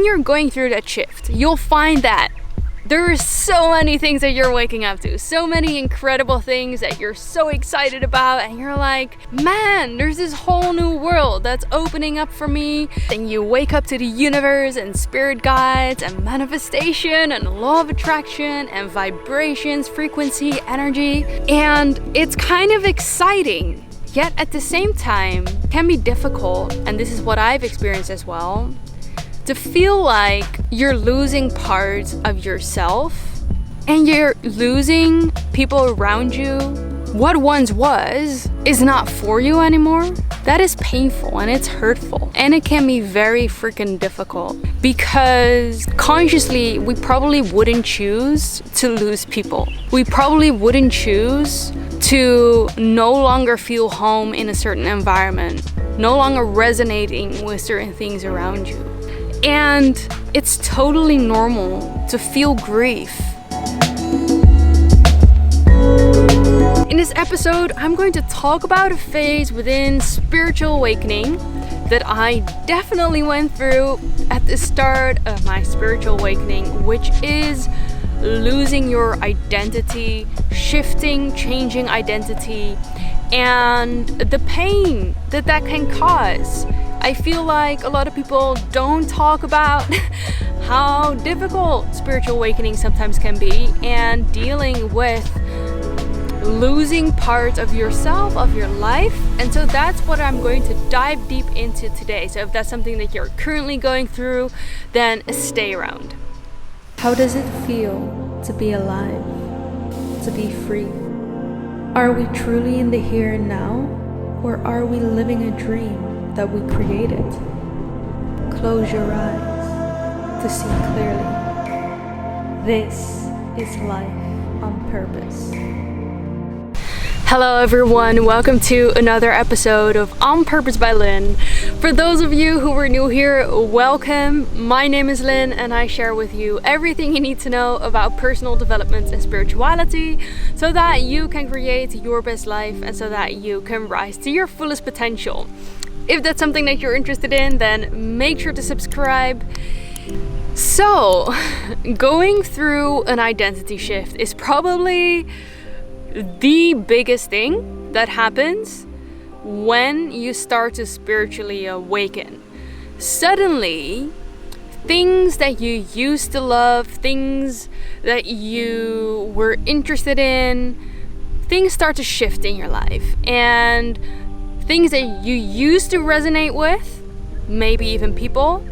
you're going through that shift, you'll find that there are so many things that you're waking up to, so many incredible things that you're so excited about, and you're like, man, there's this whole new world that's opening up for me. And you wake up to the universe and spirit guides and manifestation and law of attraction and vibrations, frequency, energy, and it's kind of exciting. Yet at the same time, it can be difficult, and this is what I've experienced as well, to feel like you're losing parts of yourself and you're losing people around you. What once was is not for you anymore. That is painful and it's hurtful, and it can be very freaking difficult because consciously we probably wouldn't choose to lose people. We probably wouldn't choose to no longer feel home in a certain environment, no longer resonating with certain things around you. And it's totally normal to feel grief. In this episode, I'm going to talk about a phase within spiritual awakening that I definitely went through at the start of my spiritual awakening, which is losing your identity, shifting, changing identity, and the pain that that can cause. I feel like a lot of people don't talk about how difficult spiritual awakening sometimes can be, and dealing with losing parts of yourself, of your life. And so that's what I'm going to dive deep into today. So if that's something that you're currently going through, then stay around. How does it feel to be alive, to be free? Are we truly in the here and now, or are we living a dream that we created? Close your eyes to see clearly. This is life on purpose. Hello everyone, welcome to another episode of On Purpose by Lynn. For those of you who are new here, welcome. My name is Lynn and I share with you everything you need to know about personal development and spirituality so that you can create your best life and so that you can rise to your fullest potential. If that's something that you're interested in, then make sure to subscribe. So, going through an identity shift is probably the biggest thing that happens when you start to spiritually awaken. Suddenly, things that you used to love, things that you were interested in, things start to shift in your life. And things that you used to resonate with, maybe even people,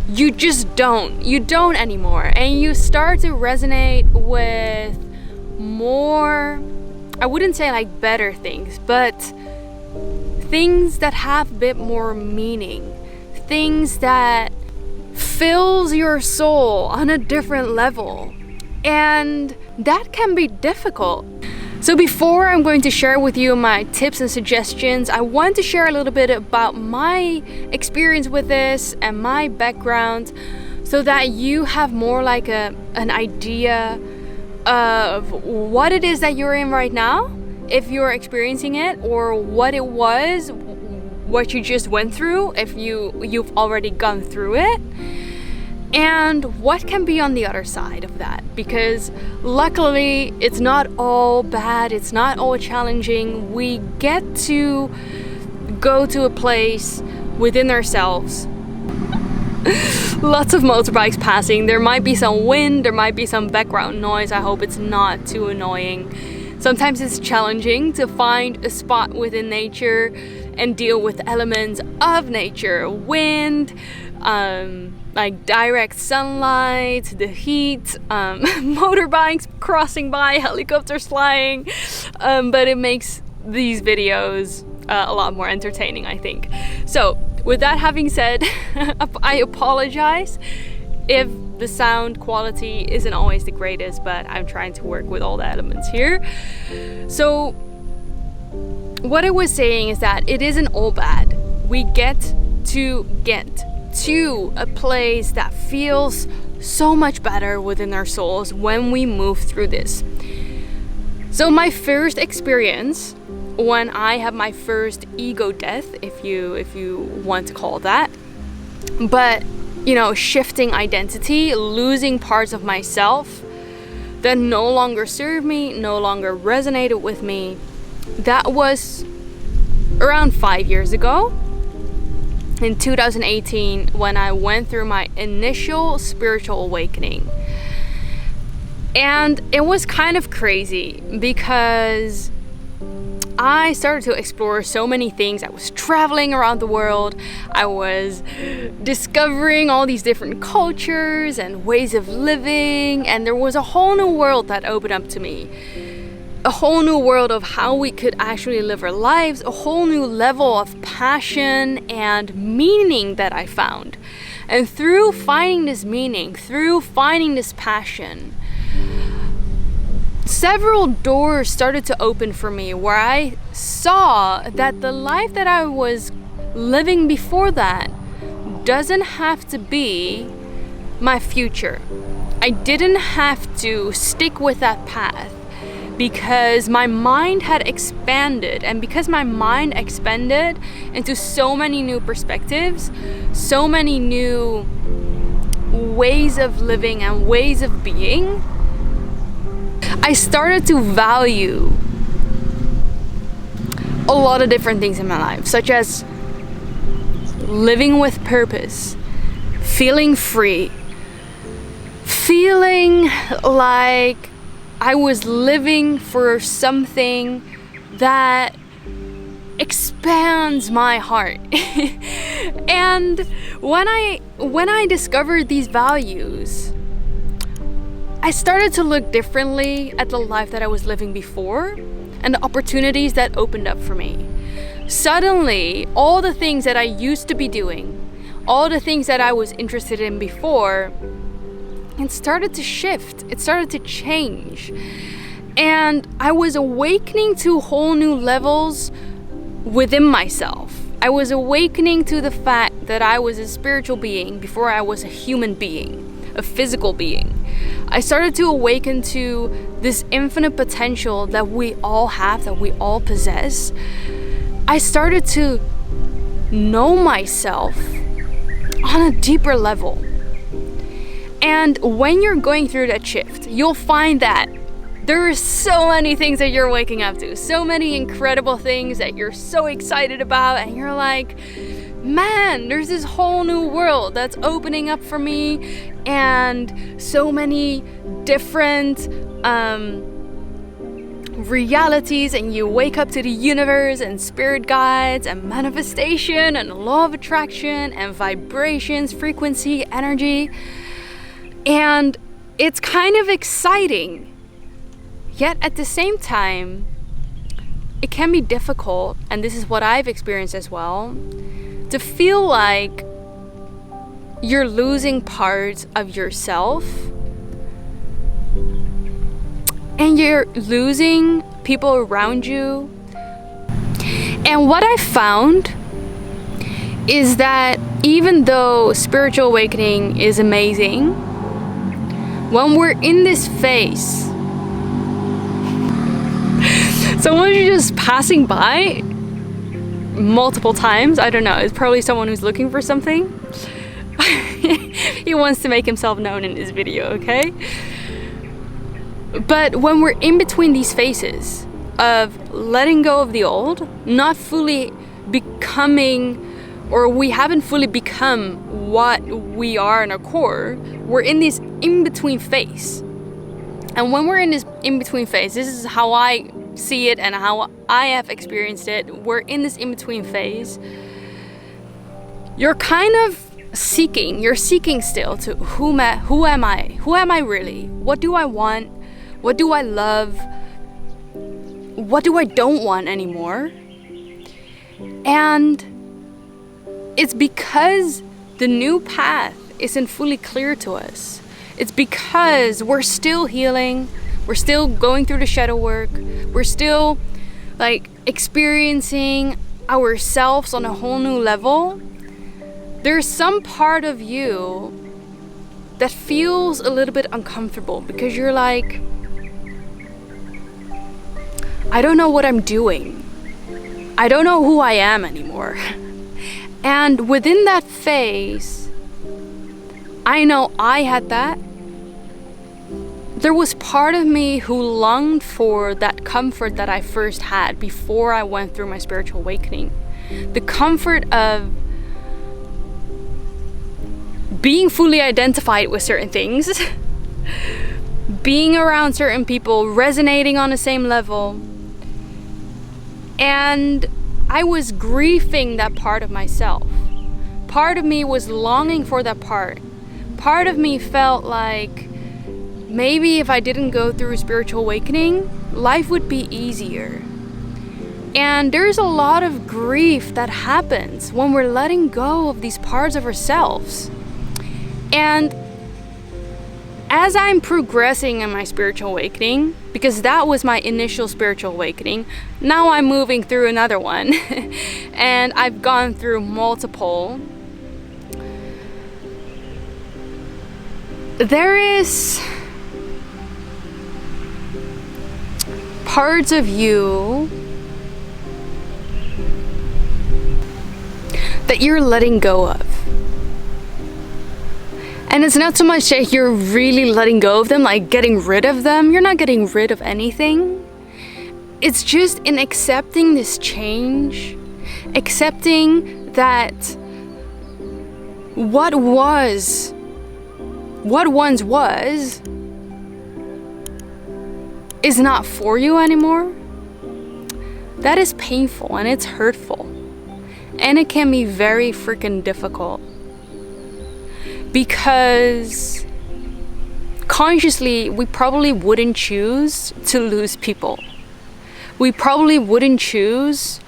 you just don't. You don't anymore. And you start to resonate with more, I wouldn't say like better things, but things that have a bit more meaning. Things that fills your soul on a different level. And that can be difficult. So before I'm going to share with you my tips and suggestions, I want to share a little bit about my experience with this and my background so that you have more like an idea of what it is that you're in right now, if you're experiencing it, or what it was, what you just went through, if you've already gone through it. And what can be on the other side of that, because luckily it's not all bad, it's not all challenging. We get to go to a place within ourselves. Lots of motorbikes passing, there might be some wind, there might be some background noise. I hope it's not too annoying. Sometimes it's challenging to find a spot within nature and deal with elements of nature, wind, like direct sunlight, the heat, motorbikes crossing by, helicopters flying, but it makes these videos a lot more entertaining, I think. So with that having said, I apologize if the sound quality isn't always the greatest, but I'm trying to work with all the elements here. So what I was saying is that it isn't all bad. We get to a place that feels so much better within our souls when we move through this. So my first experience when I had my first ego death, if you want to call it that, But, you know, shifting identity, losing parts of myself that no longer served me, no longer resonated with me. That was around 5 years ago, in 2018, when I went through my initial spiritual awakening. And it was kind of crazy because I started to explore so many things. I was traveling around the world. I was discovering all these different cultures and ways of living, and there was a whole new world that opened up to me. A whole new world of how we could actually live our lives, a whole new level of passion and meaning that I found. And through finding this meaning, through finding this passion, several doors started to open for me where I saw that the life that I was living before that doesn't have to be my future. I didn't have to stick with that path because my mind had expanded, and because my mind expanded into so many new perspectives, so many new ways of living and ways of being, I started to value a lot of different things in my life, such as living with purpose, feeling free, feeling like I was living for something that expands my heart. And when I discovered these values, I started to look differently at the life that I was living before and the opportunities that opened up for me. Suddenly, all the things that I used to be doing, all the things that I was interested in before, it started to shift, it started to change. And I was awakening to whole new levels within myself. I was awakening to the fact that I was a spiritual being before I was a human being, a physical being. I started to awaken to this infinite potential that we all have, that we all possess. I started to know myself on a deeper level. And when you're going through that shift, you'll find that there are so many things that you're waking up to, so many incredible things that you're so excited about, and you're like, man, there's this whole new world that's opening up for me, and so many different realities, and you wake up to the universe and spirit guides and manifestation and law of attraction and vibrations, frequency, energy. And it's kind of exciting, yet at the same time, it can be difficult, and this is what I've experienced as well, to feel like you're losing parts of yourself and you're losing people around you. And what I found is that even though spiritual awakening is amazing, when we're in this phase, someone is just passing by multiple times. I don't know, it's probably someone who's looking for something. He wants to make himself known in this video, okay? But when we're in between these phases of letting go of the old, not fully becoming, or we haven't fully become what we are in our core, we're in this in-between phase. And when we're in this in-between phase, this is how I see it and how I have experienced it, we're in this in-between phase. You're kind of you're seeking still to who am I really? What do I want? What do I love? What do I don't want anymore? And it's because the new path isn't fully clear to us. It's because we're still healing, we're still going through the shadow work, we're still like experiencing ourselves on a whole new level. There's some part of you that feels a little bit uncomfortable because you're like, I don't know what I'm doing. I don't know who I am anymore. And within that phase, I know I had that. There was part of me who longed for that comfort that I first had before I went through my spiritual awakening. The comfort of being fully identified with certain things, being around certain people, resonating on the same level. And I was grieving that part of myself. Part of me was longing for that part. Part of me felt like maybe if I didn't go through a spiritual awakening, life would be easier. And there's a lot of grief that happens when we're letting go of these parts of ourselves. And as I'm progressing in my spiritual awakening, because that was my initial spiritual awakening, now I'm moving through another one. And I've gone through multiple. There is parts of you that you're letting go of. And it's not so much that you're really letting go of them, like getting rid of them. You're not getting rid of anything. It's just in accepting this change, accepting that what once was, is not for you anymore. That is painful and it's hurtful. And it can be very freaking difficult. Because consciously, we probably wouldn't choose to lose people. We probably wouldn't choose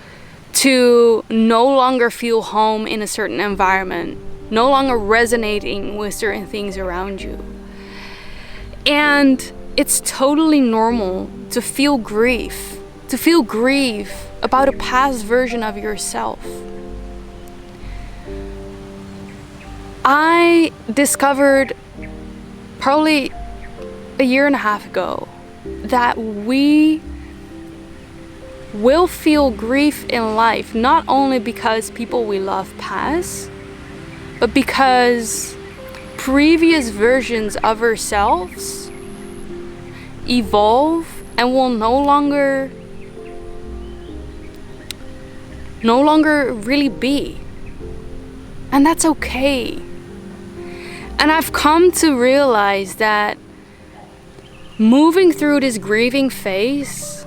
to no longer feel home in a certain environment, no longer resonating with certain things around you. And it's totally normal to feel grief about a past version of yourself. I discovered probably a year and a half ago that we will feel grief in life, not only because people we love pass, but because previous versions of ourselves evolve and will no longer really be. And that's okay. And I've come to realize that moving through this grieving phase,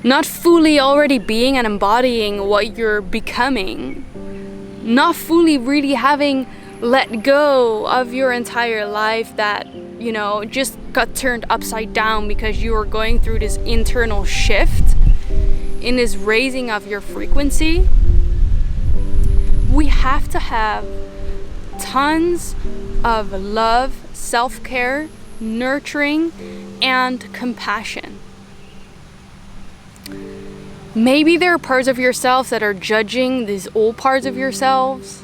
not fully already being and embodying what you're becoming, not fully really having let go of your entire life that, just got turned upside down because you were going through this internal shift in this raising of your frequency, we have to have tons of love, self-care, nurturing, and compassion. Maybe there are parts of yourself that are judging these old parts of yourselves.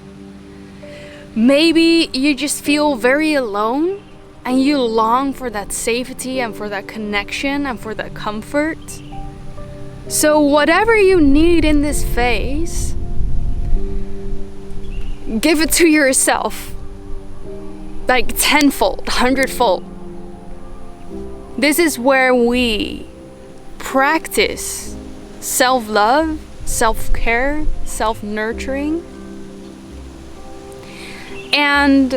Maybe you just feel very alone and you long for that safety and for that connection and for that comfort. So whatever you need in this phase, give it to yourself, like tenfold, 100-fold. This is where we practice self-love, self-care, self-nurturing. And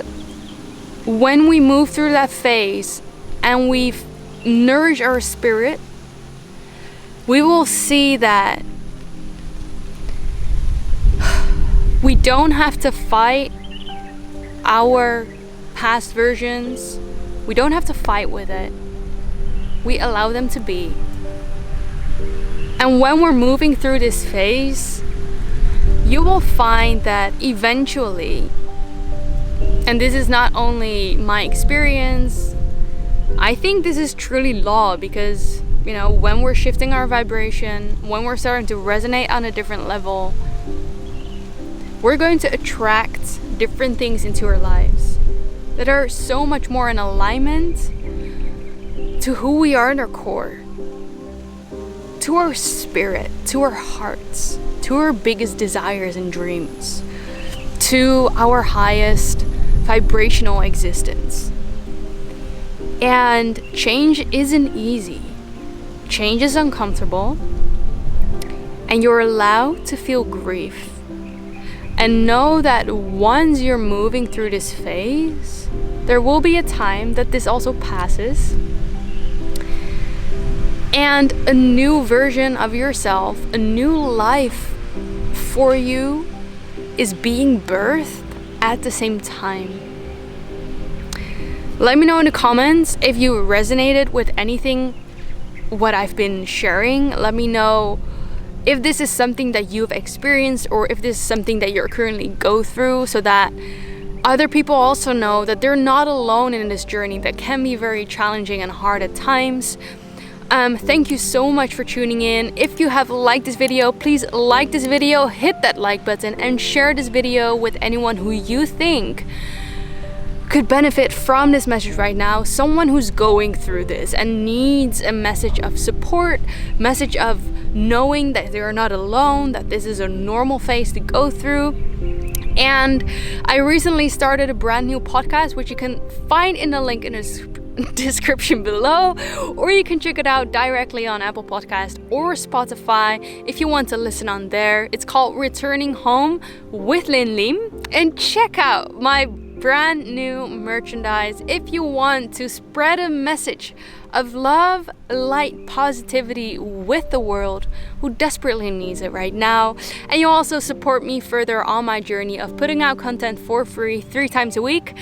when we move through that phase and we nourish our spirit, we will see that we don't have to fight our past versions. We don't have to fight with it. We allow them to be. And when we're moving through this phase, you will find that eventually, and this is not only my experience, I think this is truly law, because when we're shifting our vibration, when we're starting to resonate on a different level, we're going to attract different things into our lives that are so much more in alignment to who we are in our core, to our spirit, to our hearts, to our biggest desires and dreams, to our highest vibrational existence. And change isn't easy. Change is uncomfortable, and you're allowed to feel grief. And know that once you're moving through this phase, there will be a time that this also passes, and a new version of yourself, a new life for you is being birthed at the same time. Let me know in the comments if you resonated with anything what I've been sharing. Let me know if this is something that you've experienced, or if this is something that you're currently go through, so that other people also know that they're not alone in this journey that can be very challenging and hard at times. Thank you so much for tuning in. If you have liked this video, please like this video, hit that like button, and share this video with anyone who you think could benefit from this message right now. Someone who's going through this and needs a message of support, message of knowing that they're not alone, that this is a normal phase to go through. And I recently started a brand new podcast, which you can find in the link in the description below, or you can check it out directly on Apple Podcast or Spotify if you want to listen on there. It's called Returning Home with Lin Lim, and check out my brand new merchandise if you want to spread a message of love, light, positivity with the world who desperately needs it right now. And you also support me further on my journey of putting out content for free 3 times a week.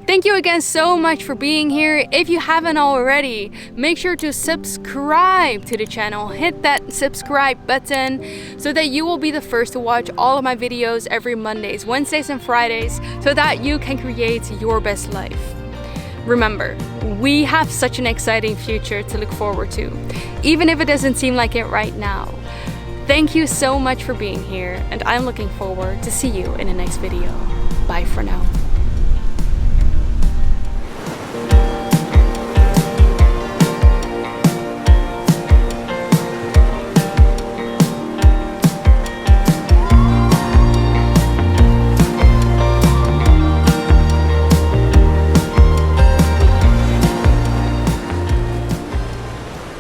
Thank you again so much for being here. If you haven't already, make sure to subscribe to the channel. Hit that subscribe button so that you will be the first to watch all of my videos every Mondays, Wednesdays, and Fridays, so that you can create your best life. Remember, we have such an exciting future to look forward to, even if it doesn't seem like it right now. Thank you so much for being here, and I'm looking forward to see you in the next video. Bye for now.